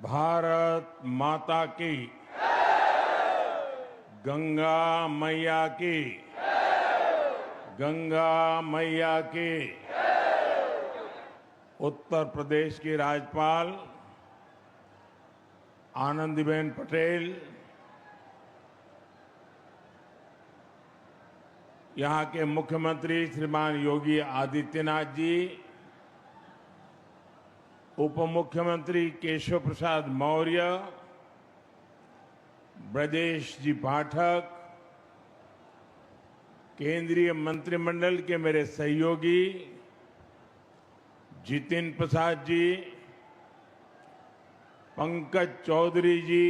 भारत माता की, गंगा मैया की, गंगा मैया की। उत्तर प्रदेश की राज्यपाल आनंदीबेन पटेल, यहाँ के मुख्यमंत्री श्रीमान योगी आदित्यनाथ जी, उप मुख्यमंत्री केशव प्रसाद मौर्य, ब्रजेश जी पाठक, केंद्रीय मंत्रिमंडल के मेरे सहयोगी जितिन प्रसाद जी, पंकज चौधरी जी,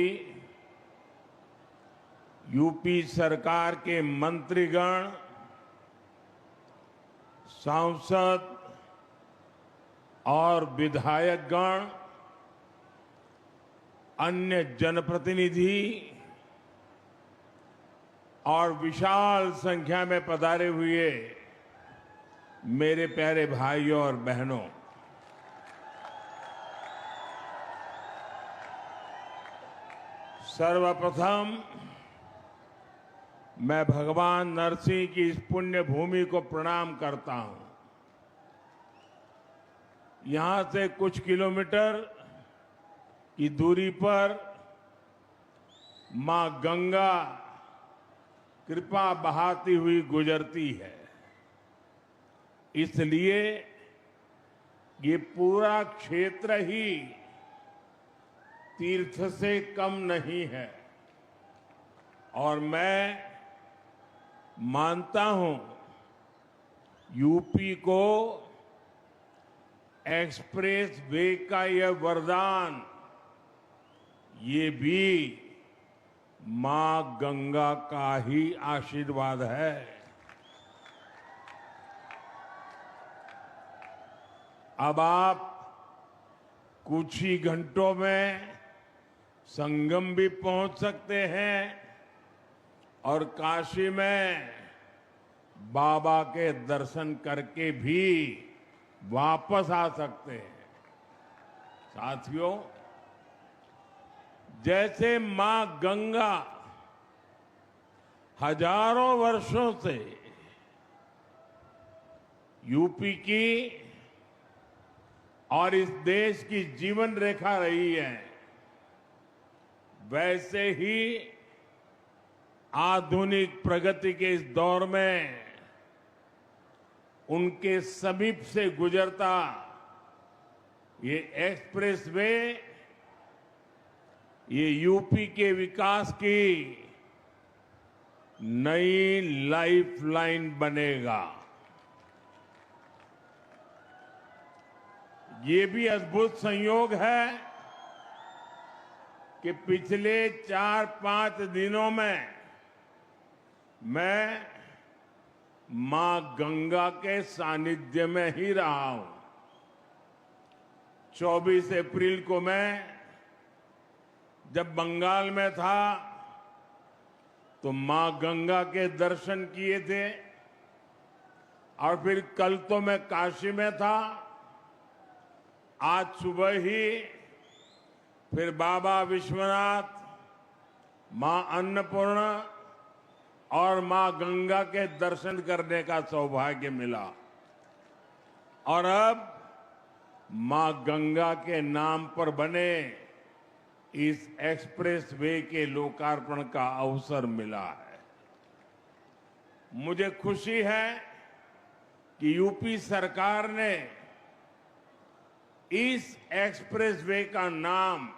यूपी सरकार के मंत्रीगण, सांसद और विधायकगण, अन्य जनप्रतिनिधि और विशाल संख्या में पधारे हुए मेरे प्यारे भाइयों और बहनों, सर्वप्रथम मैं भगवान नरसिंह की इस पुण्य भूमि को प्रणाम करता हूं। यहां से कुछ किलोमीटर की दूरी पर मां गंगा कृपा बहाती हुई गुजरती है, इसलिए ये पूरा क्षेत्र ही तीर्थ से कम नहीं है। और मैं मानता हूं यूपी को एक्सप्रेस वे का यह वरदान ये भी मां गंगा का ही आशीर्वाद है। अब आप कुछ ही घंटों में संगम भी पहुंच सकते हैं और काशी में बाबा के दर्शन करके भी वापस आ सकते हैं। साथियों, जैसे मां गंगा हजारों वर्षों से यूपी की और इस देश की जीवन रेखा रही है, वैसे ही आधुनिक प्रगति के इस दौर में उनके समीप से गुजरता ये एक्सप्रेसवे ये यूपी के विकास की नई लाइफलाइन बनेगा। ये भी अद्भुत संयोग है कि पिछले 4-5 दिनों में मैं मां गंगा के सानिध्य में ही रहा हूं। 24 अप्रैल को मैं जब बंगाल में था तो मां गंगा के दर्शन किए थे, और फिर कल तो मैं काशी में था। आज सुबह ही फिर बाबा विश्वनाथ, मां अन्नपूर्णा और मां गंगा के दर्शन करने का सौभाग्य मिला। और अब मां गंगा के नाम पर बने इस एक्सप्रेस वे के लोकार्पण का अवसर मिला है। मुझे खुशी है कि यूपी सरकार ने इस एक्सप्रेस वे का नाम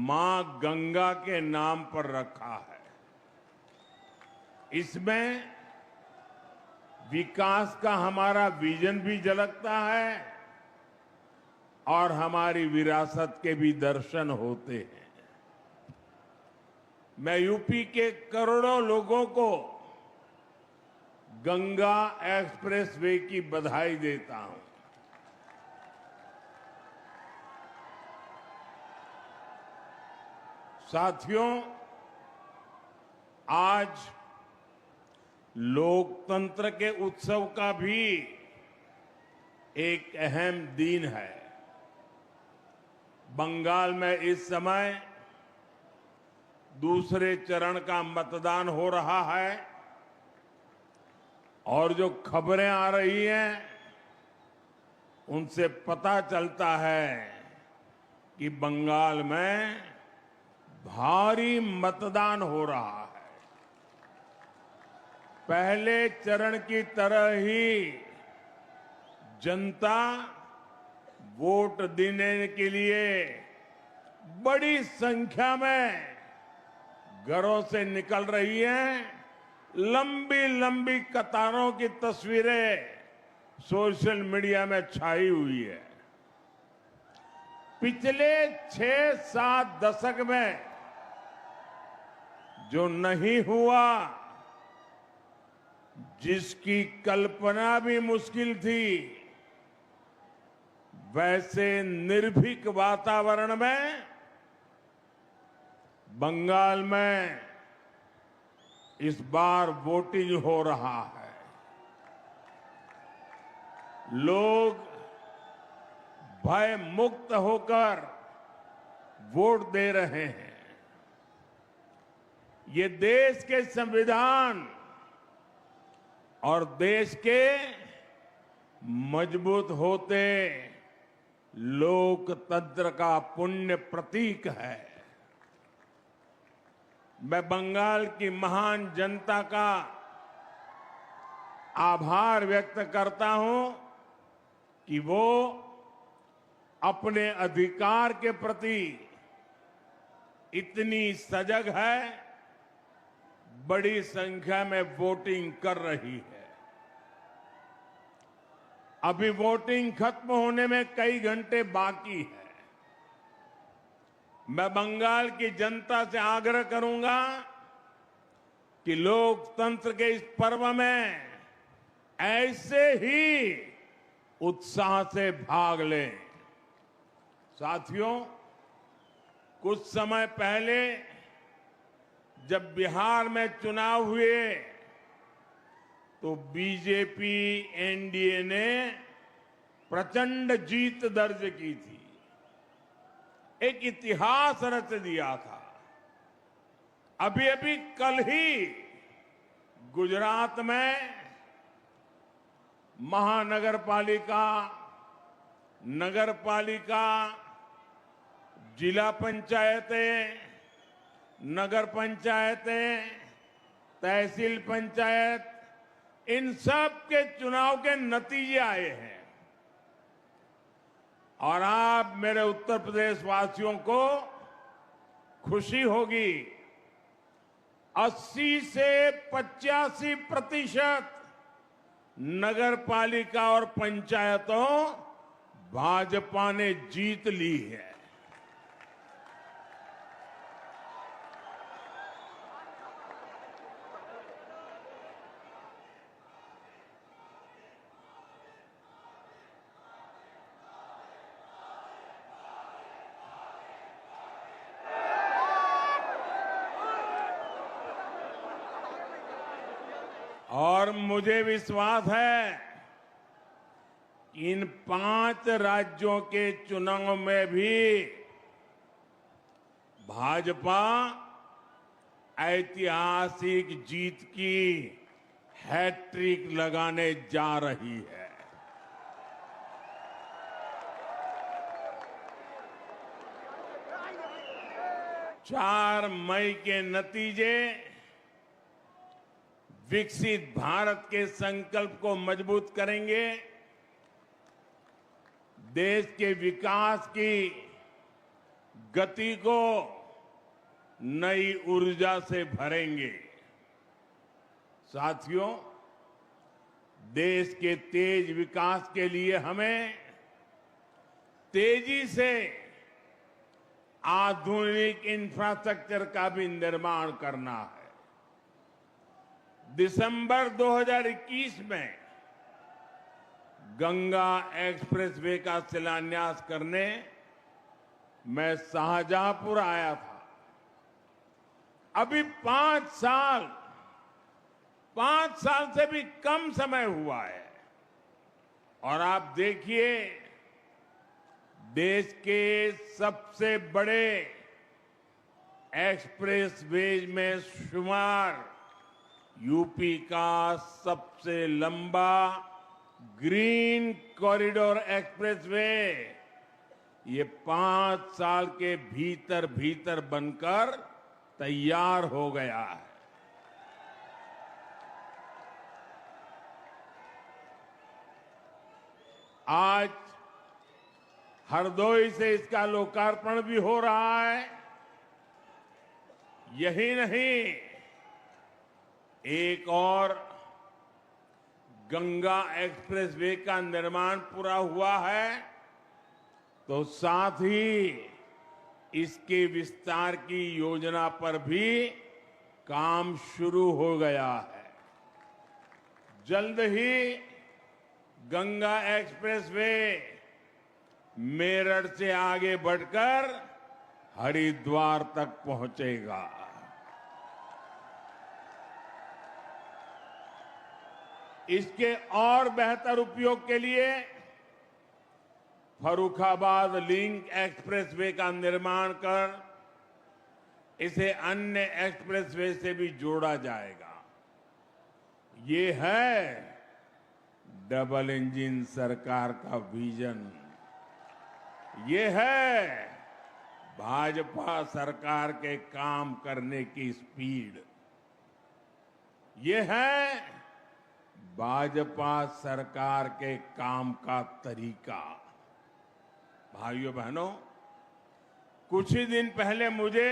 मां गंगा के नाम पर रखा है। इसमें विकास का हमारा विजन भी झलकता है और हमारी विरासत के भी दर्शन होते हैं। मैं यूपी के करोड़ों लोगों को गंगा एक्सप्रेसवे की बधाई देता हूं। साथियों, आज लोकतंत्र के उत्सव का भी एक अहम दिन है। बंगाल में इस समय दूसरे चरण का मतदान हो रहा है और जो खबरें आ रही हैं उनसे पता चलता है कि बंगाल में भारी मतदान हो रहा है। पहले चरण की तरह ही जनता वोट देने के लिए बड़ी संख्या में घरों से निकल रही है। लंबी लंबी कतारों की तस्वीरें सोशल मीडिया में छाई हुई है। पिछले 6-7 दशक में जो नहीं हुआ, जिसकी कल्पना भी मुश्किल थी, वैसे निर्भीक वातावरण में बंगाल में इस बार वोटिंग हो रहा है। लोग भय मुक्त होकर वोट दे रहे हैं। ये देश के संविधान और देश के मजबूत होते लोकतंत्र का पुण्य प्रतीक है। मैं बंगाल की महान जनता का आभार व्यक्त करता हूं कि वो अपने अधिकार के प्रति इतनी सजग है, बड़ी संख्या में वोटिंग कर रही है। अभी वोटिंग खत्म होने में कई घंटे बाकी है। मैं बंगाल की जनता से आग्रह करूंगा कि लोकतंत्र के इस पर्व में ऐसे ही उत्साह से भाग लें। साथियों, कुछ समय पहले जब बिहार में चुनाव हुए तो बीजेपी एनडीए ने प्रचंड जीत दर्ज की थी, एक इतिहास रच दिया था। अभी अभी कल ही गुजरात में महानगरपालिका, नगरपालिका, जिला पंचायतें, नगर पंचायतें, तहसील पंचायत, इन सब के चुनाव के नतीजे आए हैं। और आप मेरे उत्तर प्रदेश वासियों को खुशी होगी, 80 से 85% नगर पालिका और पंचायतों भाजपा ने जीत ली है। और मुझे विश्वास है कि इन 5 राज्यों के चुनाव में भी भाजपा ऐतिहासिक जीत की हैट्रिक लगाने जा रही है। चार मई के नतीजे विकसित भारत के संकल्प को मजबूत करेंगे, देश के विकास की गति को नई ऊर्जा से भरेंगे। साथियों, देश के तेज विकास के लिए हमें तेजी से आधुनिक इंफ्रास्ट्रक्चर का भी निर्माण करना है। दिसंबर 2021 में गंगा एक्सप्रेसवे का शिलान्यास करने मैं शाहजहांपुर आया था। अभी 5 साल से भी कम समय हुआ है और आप देखिए देश के सबसे बड़े एक्सप्रेसवेज में शुमार यूपी का सबसे लंबा ग्रीन कॉरिडोर एक्सप्रेसवे ये 5 साल के भीतर भीतर बनकर तैयार हो गया है। आज हरदोई से इसका लोकार्पण भी हो रहा है। यही नहीं, एक और गंगा एक्सप्रेसवे का निर्माण पूरा हुआ है, तो साथ ही इसके विस्तार की योजना पर भी काम शुरू हो गया है। जल्द ही गंगा एक्सप्रेसवे मेरठ से आगे बढ़कर हरिद्वार तक पहुंचेगा। इसके और बेहतर उपयोग के लिए फर्रुखाबाद लिंक एक्सप्रेसवे का निर्माण कर इसे अन्य एक्सप्रेसवे से भी जोड़ा जाएगा। ये है डबल इंजन सरकार का विजन। ये है भाजपा सरकार के काम करने की स्पीड। ये है भाजपा सरकार के काम का तरीका। भाइयों बहनों, कुछ ही दिन पहले मुझे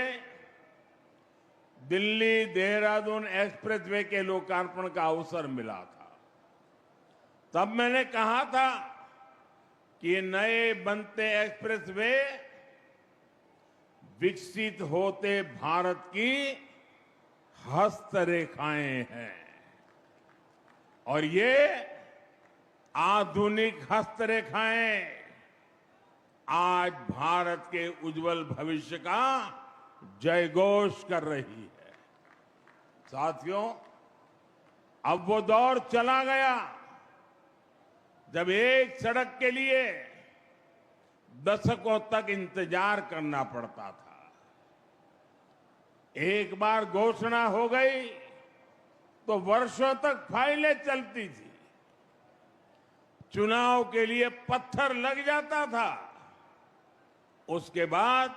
दिल्ली देहरादून एक्सप्रेसवे के लोकार्पण का अवसर मिला था। तब मैंने कहा था कि नए बनते एक्सप्रेसवे विकसित होते भारत की हस्तरेखाएं हैं और ये आधुनिक हस्तरेखाएं आज भारत के उज्जवल भविष्य का जयघोष कर रही है। साथियों, अब वो दौर चला गया जब एक सड़क के लिए दशकों तक इंतजार करना पड़ता था। एक बार घोषणा हो गई तो वर्षों तक फाइलें चलती थी। चुनाव के लिए पत्थर लग जाता था। उसके बाद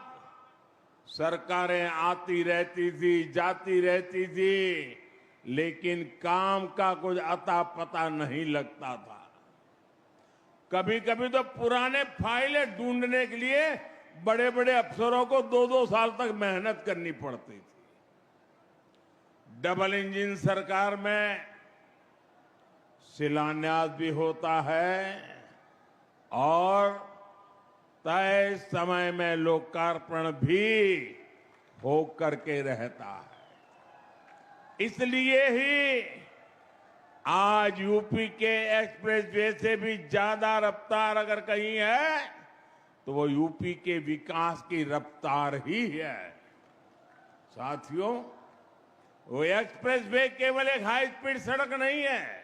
सरकारें आती रहती थी, जाती रहती थी, लेकिन काम का कुछ अता पता नहीं लगता था। कभी कभी तो पुराने फाइलें ढूंढने के लिए बड़े बड़े अफसरों को 2-2 साल तक मेहनत करनी पड़ती थी। डबल इंजन सरकार में शिलान्यास भी होता है और तय समय में लोकार्पण भी होकर के रहता है। इसलिए ही आज यूपी के एक्सप्रेसवे से भी ज्यादा रफ्तार अगर कहीं है तो वो यूपी के विकास की रफ्तार ही है। साथियों, वो एक्सप्रेसवे केवल एक हाई स्पीड सड़क नहीं है।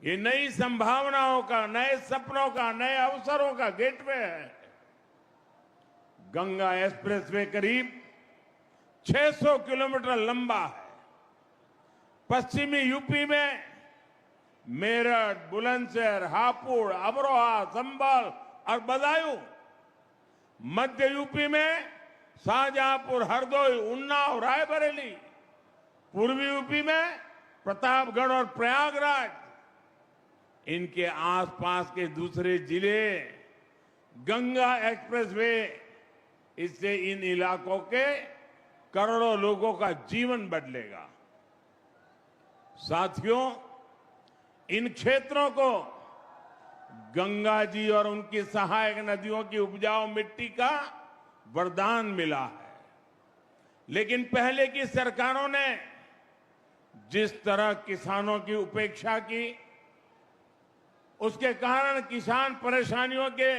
ये नई संभावनाओं का, नए सपनों का, नए अवसरों का गेटवे है। गंगा एक्सप्रेसवे करीब 600 किलोमीटर लंबा है। पश्चिमी यूपी में मेरठ, बुलंदशहर, हापुड़, अमरोहा, संभल और बदायूं, मध्य यूपी में शाहजहांपुर, हरदोई, उन्नाव, रायबरेली, पूर्वी यूपी में प्रतापगढ़ और प्रयागराज, इनके आसपास के दूसरे जिले गंगा एक्सप्रेसवे, इससे इन इलाकों के करोड़ों लोगों का जीवन बदलेगा। साथियों, इन क्षेत्रों को गंगा जी और उनकी सहायक नदियों की उपजाऊ मिट्टी का वरदान मिला है। लेकिन पहले की सरकारों ने जिस तरह किसानों की उपेक्षा की, उसके कारण किसान परेशानियों के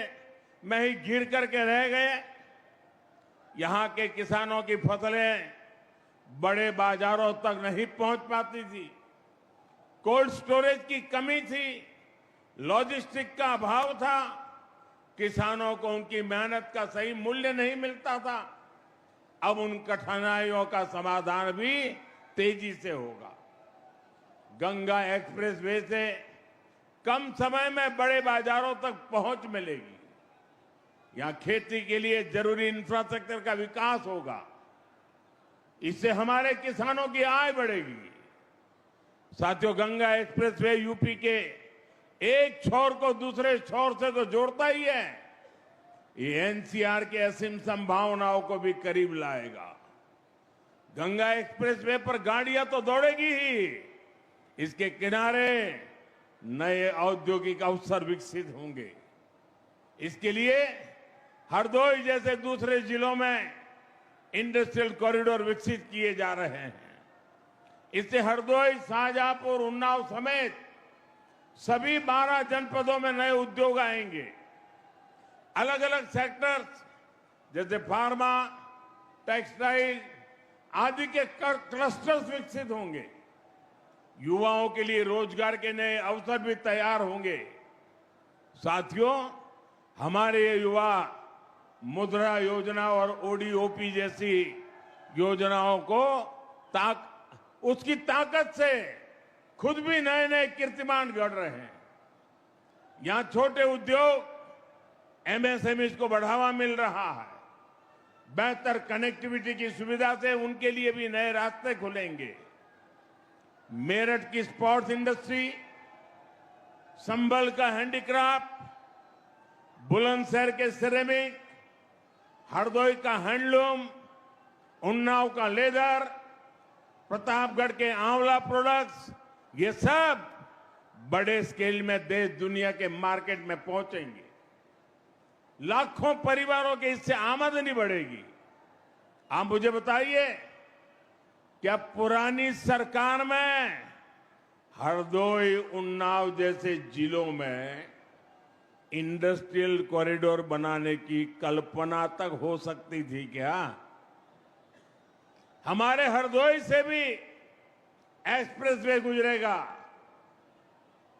में ही घिर करके रह गए। यहां के किसानों की फसलें बड़े बाजारों तक नहीं पहुंच पाती थी। कोल्ड स्टोरेज की कमी थी, लॉजिस्टिक का अभाव था, किसानों को उनकी मेहनत का सही मूल्य नहीं मिलता था। अब उन कठिनाइयों का समाधान भी तेजी से होगा। गंगा एक्सप्रेसवे से कम समय में बड़े बाजारों तक पहुंच मिलेगी। यहां खेती के लिए जरूरी इंफ्रास्ट्रक्चर का विकास होगा। इससे हमारे किसानों की आय बढ़ेगी। साथियों, गंगा एक्सप्रेसवे यूपी के एक छोर को दूसरे छोर से तो जोड़ता ही है, ये एनसीआर की असीम संभावनाओं को भी करीब लाएगा। गंगा एक्सप्रेसवे पर गाड़ियां तो दौड़ेगी ही, इसके किनारे नए औद्योगिक अवसर विकसित होंगे। इसके लिए हरदोई जैसे दूसरे जिलों में इंडस्ट्रियल कॉरिडोर विकसित किए जा रहे हैं। इससे हरदोई, शाहजहांपुर, उन्नाव समेत सभी 12 जनपदों में नए उद्योग आएंगे। अलग अलग सेक्टर्स जैसे फार्मा, टेक्सटाइल आदि के क्लस्टर्स विकसित होंगे। युवाओं के लिए रोजगार के नए अवसर भी तैयार होंगे। साथियों, हमारे ये युवा मुद्रा योजना और ओडीओपी जैसी योजनाओं को उसकी ताकत से खुद भी नए नए कीर्तिमान गढ़ रहे हैं। यहां छोटे उद्योग, एमएसएमई को बढ़ावा मिल रहा है। बेहतर कनेक्टिविटी की सुविधा से उनके लिए भी नए रास्ते खुलेंगे। मेरठ की स्पोर्ट्स इंडस्ट्री, संभल का हैंडीक्राफ्ट, बुलंदशहर के सिरेमिक, हरदोई का हैंडलूम, उन्नाव का लेदर, प्रतापगढ़ के आंवला प्रोडक्ट्स, ये सब बड़े स्केल में देश दुनिया के मार्केट में पहुंचेंगे। लाखों परिवारों के इससे आमदनी बढ़ेगी। आप मुझे बताइए, क्या पुरानी सरकार में हरदोई, उन्नाव जैसे जिलों में इंडस्ट्रियल कॉरिडोर बनाने की कल्पना तक हो सकती थी क्या? हमारे हरदोई से भी एक्सप्रेसवे गुजरेगा।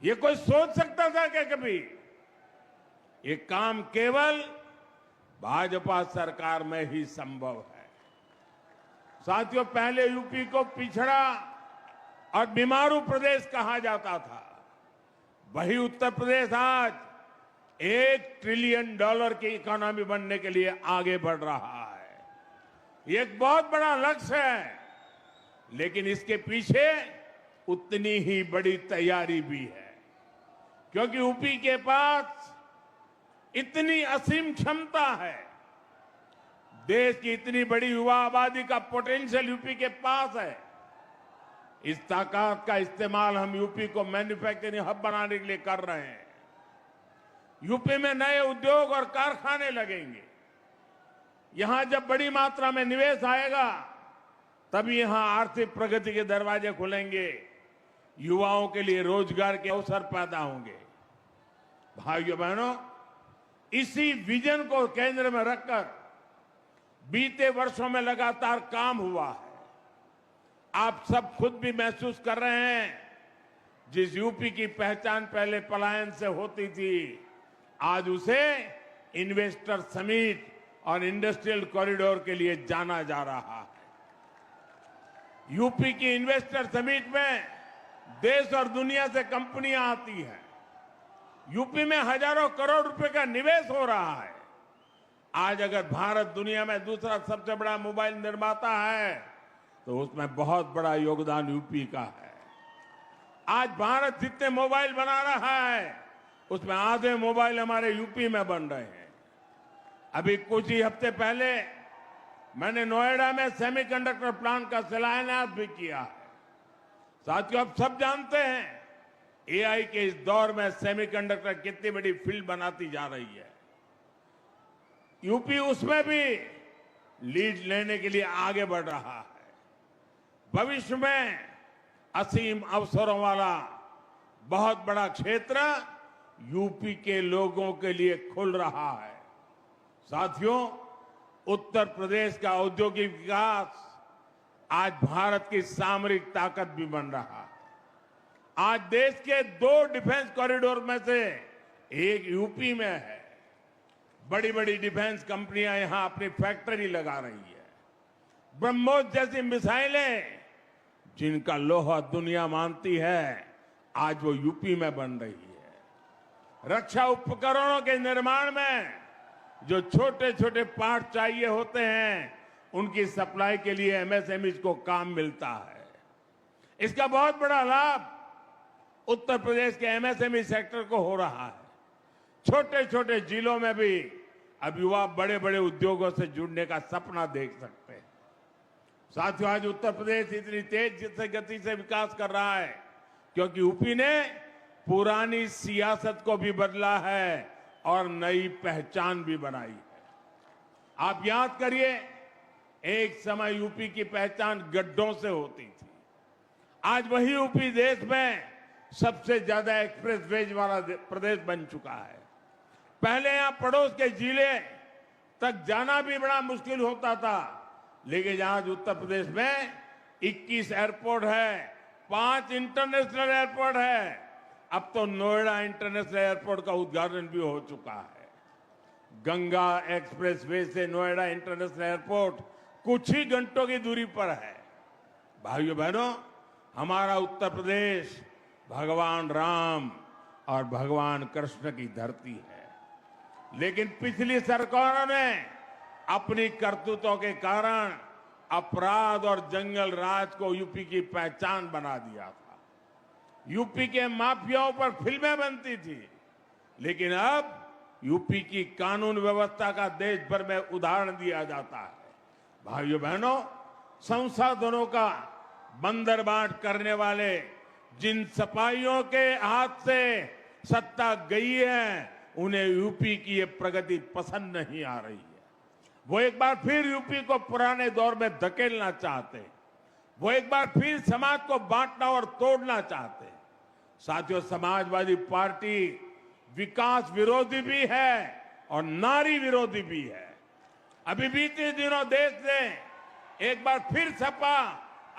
ये कोई सोच सकता था क्या कभी? ये काम केवल भाजपा सरकार में ही संभव है। साथियों, पहले यूपी को पिछड़ा और बीमारू प्रदेश कहा जाता था। वही उत्तर प्रदेश आज $1 ट्रिलियन की इकोनॉमी बनने के लिए आगे बढ़ रहा है। ये एक बहुत बड़ा लक्ष्य है, लेकिन इसके पीछे उतनी ही बड़ी तैयारी भी है, क्योंकि यूपी के पास इतनी असीम क्षमता है। देश की इतनी बड़ी युवा आबादी का पोटेंशियल यूपी के पास है। इस ताकत का इस्तेमाल हम यूपी को मैन्युफैक्चरिंग हब बनाने के लिए कर रहे हैं। यूपी में नए उद्योग और कारखाने लगेंगे। यहां जब बड़ी मात्रा में निवेश आएगा, तभी यहां आर्थिक प्रगति के दरवाजे खुलेंगे, युवाओं के लिए रोजगार के अवसर पैदा होंगे। भाइयों बहनों, इसी विजन को केंद्र में रखकर बीते वर्षों में लगातार काम हुआ है। आप सब खुद भी महसूस कर रहे हैं, जिस यूपी की पहचान पहले पलायन से होती थी, आज उसे इन्वेस्टर समिट और इंडस्ट्रियल कॉरिडोर के लिए जाना जा रहा है। यूपी की इन्वेस्टर समिट में देश और दुनिया से कंपनियां आती हैं। यूपी में हजारों करोड़ रुपए का निवेश हो रहा है। आज अगर भारत दुनिया में दूसरा सबसे बड़ा मोबाइल निर्माता है, तो उसमें बहुत बड़ा योगदान यूपी का है। आज भारत जितने मोबाइल बना रहा है, उसमें आधे मोबाइल हमारे यूपी में बन रहे हैं। अभी कुछ ही हफ्ते पहले मैंने नोएडा में सेमीकंडक्टर प्लांट का शिलान्यास भी किया है। साथियों, आप सब जानते हैं एआई के इस दौर में सेमीकंडक्टर कितनी बड़ी फील्ड बनाती जा रही है। यूपी उसमें भी लीड लेने के लिए आगे बढ़ रहा है। भविष्य में असीम अवसरों वाला बहुत बड़ा क्षेत्र यूपी के लोगों के लिए खुल रहा है। साथियों, उत्तर प्रदेश का औद्योगिक विकास आज भारत की सामरिक ताकत भी बन रहा है। आज देश के 2 डिफेंस कॉरिडोर में से एक यूपी में है। बड़ी बड़ी डिफेंस कंपनियां यहां अपनी फैक्ट्री लगा रही है। ब्रह्मोस जैसी मिसाइलें जिनका लोहा दुनिया मानती है, आज वो यूपी में बन रही है। रक्षा उपकरणों के निर्माण में जो छोटे छोटे पार्ट चाहिए होते हैं, उनकी सप्लाई के लिए एमएसएमई को काम मिलता है। इसका बहुत बड़ा लाभ उत्तर प्रदेश के एमएसएमई सेक्टर को हो रहा है। छोटे छोटे जिलों में भी अब युवा बड़े बड़े उद्योगों से जुड़ने का सपना देख सकते हैं। साथियों, आज उत्तर प्रदेश इतनी तेज गति से विकास कर रहा है क्योंकि यूपी ने पुरानी सियासत को भी बदला है और नई पहचान भी बनाई है। आप याद करिए, एक समय यूपी की पहचान गड्ढों से होती थी। आज वही यूपी देश में सबसे ज्यादा एक्सप्रेसवेज वाला प्रदेश बन चुका है। पहले यहां पड़ोस के जिले तक जाना भी बड़ा मुश्किल होता था, लेकिन आज उत्तर प्रदेश में 21 एयरपोर्ट है, 5 इंटरनेशनल एयरपोर्ट है। अब तो नोएडा इंटरनेशनल एयरपोर्ट का उद्घाटन भी हो चुका है। गंगा एक्सप्रेसवे से नोएडा इंटरनेशनल एयरपोर्ट कुछ ही घंटों की दूरी पर है। भाइयों बहनों, हमारा उत्तर प्रदेश भगवान राम और भगवान कृष्ण की धरती है, लेकिन पिछली सरकारों ने अपनी करतूतों के कारण अपराध और जंगल राज को यूपी की पहचान बना दिया था। यूपी के माफियाओं पर फिल्में बनती थी, लेकिन अब यूपी की कानून व्यवस्था का देश भर में उदाहरण दिया जाता है। भाइयों बहनों, संसाधनों का बंदरबाट करने वाले जिन सपाहियों के हाथ से सत्ता गई है, उन्हें यूपी की ये प्रगति पसंद नहीं आ रही है। वो एक बार फिर यूपी को पुराने दौर में धकेलना चाहते हैं। वो एक बार फिर समाज को बांटना और तोड़ना चाहते हैं। साथियों, समाजवादी पार्टी विकास विरोधी भी है और नारी विरोधी भी है। अभी बीते दिनों देश ने एक बार फिर सपा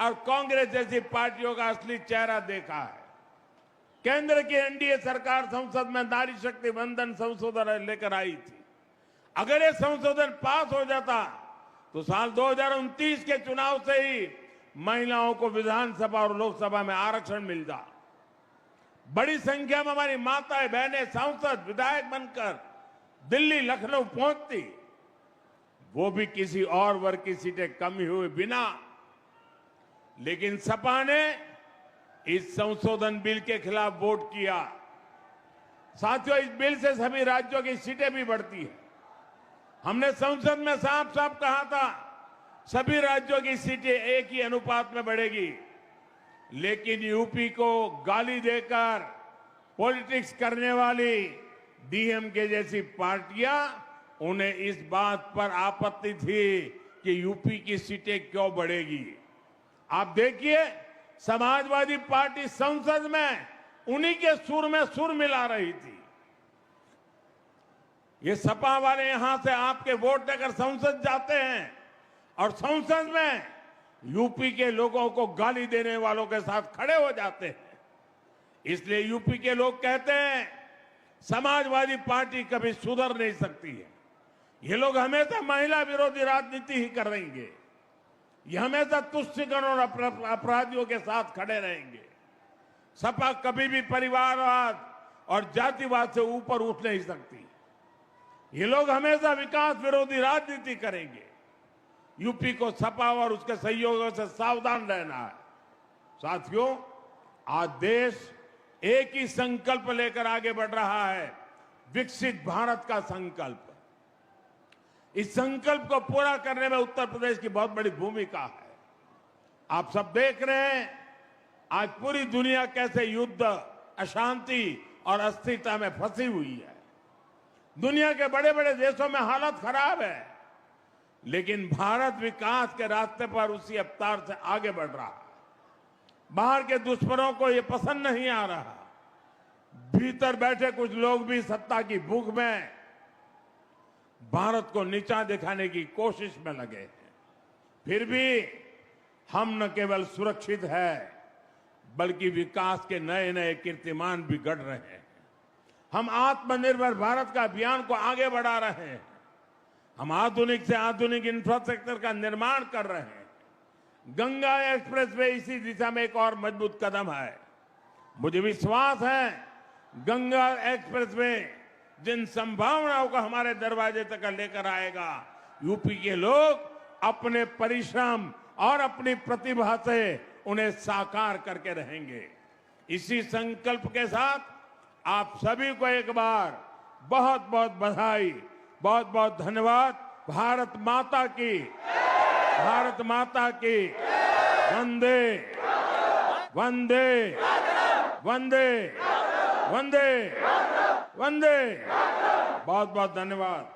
और कांग्रेस जैसी पार्टियों का असली चेहरा देखा है। केंद्र की एनडीए सरकार संसद में नारी शक्ति वंदन संशोधन लेकर आई थी। अगर ये संशोधन पास हो जाता तो साल 2029 के चुनाव से ही महिलाओं को विधानसभा और लोकसभा में आरक्षण मिलता। बड़ी संख्या में हमारी माताएं बहनें सांसद विधायक बनकर दिल्ली लखनऊ पहुंचती, वो भी किसी और वर्ग की सीटें कम हुए बिना। लेकिन सपा ने इस संशोधन बिल के खिलाफ वोट किया। साथियों, इस बिल से सभी राज्यों की सीटें भी बढ़ती है। हमने संसद में साफ साफ कहा था, सभी राज्यों की सीटें एक ही अनुपात में बढ़ेगी। लेकिन यूपी को गाली देकर पॉलिटिक्स करने वाली डीएमके जैसी पार्टियां, उन्हें इस बात पर आपत्ति थी कि यूपी की सीटें क्यों बढ़ेगी। आप देखिए, समाजवादी पार्टी संसद में उन्हीं के सुर में सुर मिला रही थी। ये सपा वाले यहां से आपके वोट लेकर संसद जाते हैं और संसद में यूपी के लोगों को गाली देने वालों के साथ खड़े हो जाते हैं। इसलिए यूपी के लोग कहते हैं, समाजवादी पार्टी कभी सुधर नहीं सकती है। ये लोग हमेशा महिला विरोधी राजनीति ही करेंगे। ये हमेशा तुष्टिकरण और अपराधियों के साथ खड़े रहेंगे। सपा कभी भी परिवारवाद और जातिवाद से ऊपर उठ नहीं सकती। ये लोग हमेशा विकास विरोधी राजनीति करेंगे। यूपी को सपा और उसके सहयोगियों से सावधान रहना है। साथियों, आज देश एक ही संकल्प लेकर आगे बढ़ रहा है, विकसित भारत का संकल्प। इस संकल्प को पूरा करने में उत्तर प्रदेश की बहुत बड़ी भूमिका है। आप सब देख रहे हैं, आज पूरी दुनिया कैसे युद्ध, अशांति और अस्थिरता में फंसी हुई है। दुनिया के बड़े बड़े देशों में हालत खराब है, लेकिन भारत विकास के रास्ते पर उसी रफ्तार से आगे बढ़ रहा है। बाहर के दुश्मनों को यह पसंद नहीं आ रहा। भीतर बैठे कुछ लोग भी सत्ता की भूख में भारत को नीचा दिखाने की कोशिश में लगे हैं। फिर भी हम न केवल सुरक्षित है, बल्कि विकास के नए नए कीर्तिमान भी गढ़ रहे हैं। हम आत्मनिर्भर भारत का अभियान को आगे बढ़ा रहे हैं। हम आधुनिक से आधुनिक इंफ्रास्ट्रक्चर का निर्माण कर रहे हैं। गंगा एक्सप्रेसवे इसी दिशा में एक और मजबूत कदम है। मुझे विश्वास है गंगा एक्सप्रेसवे जिन संभावनाओं को हमारे दरवाजे तक लेकर आएगा, यूपी के लोग अपने परिश्रम और अपनी प्रतिभा से उन्हें साकार करके रहेंगे। इसी संकल्प के साथ आप सभी को एक बार बहुत बहुत बधाई, बहुत बहुत धन्यवाद। भारत माता की, भारत माता की। वंदे वंदे वंदे वंदे वंदे। बहुत बहुत धन्यवाद।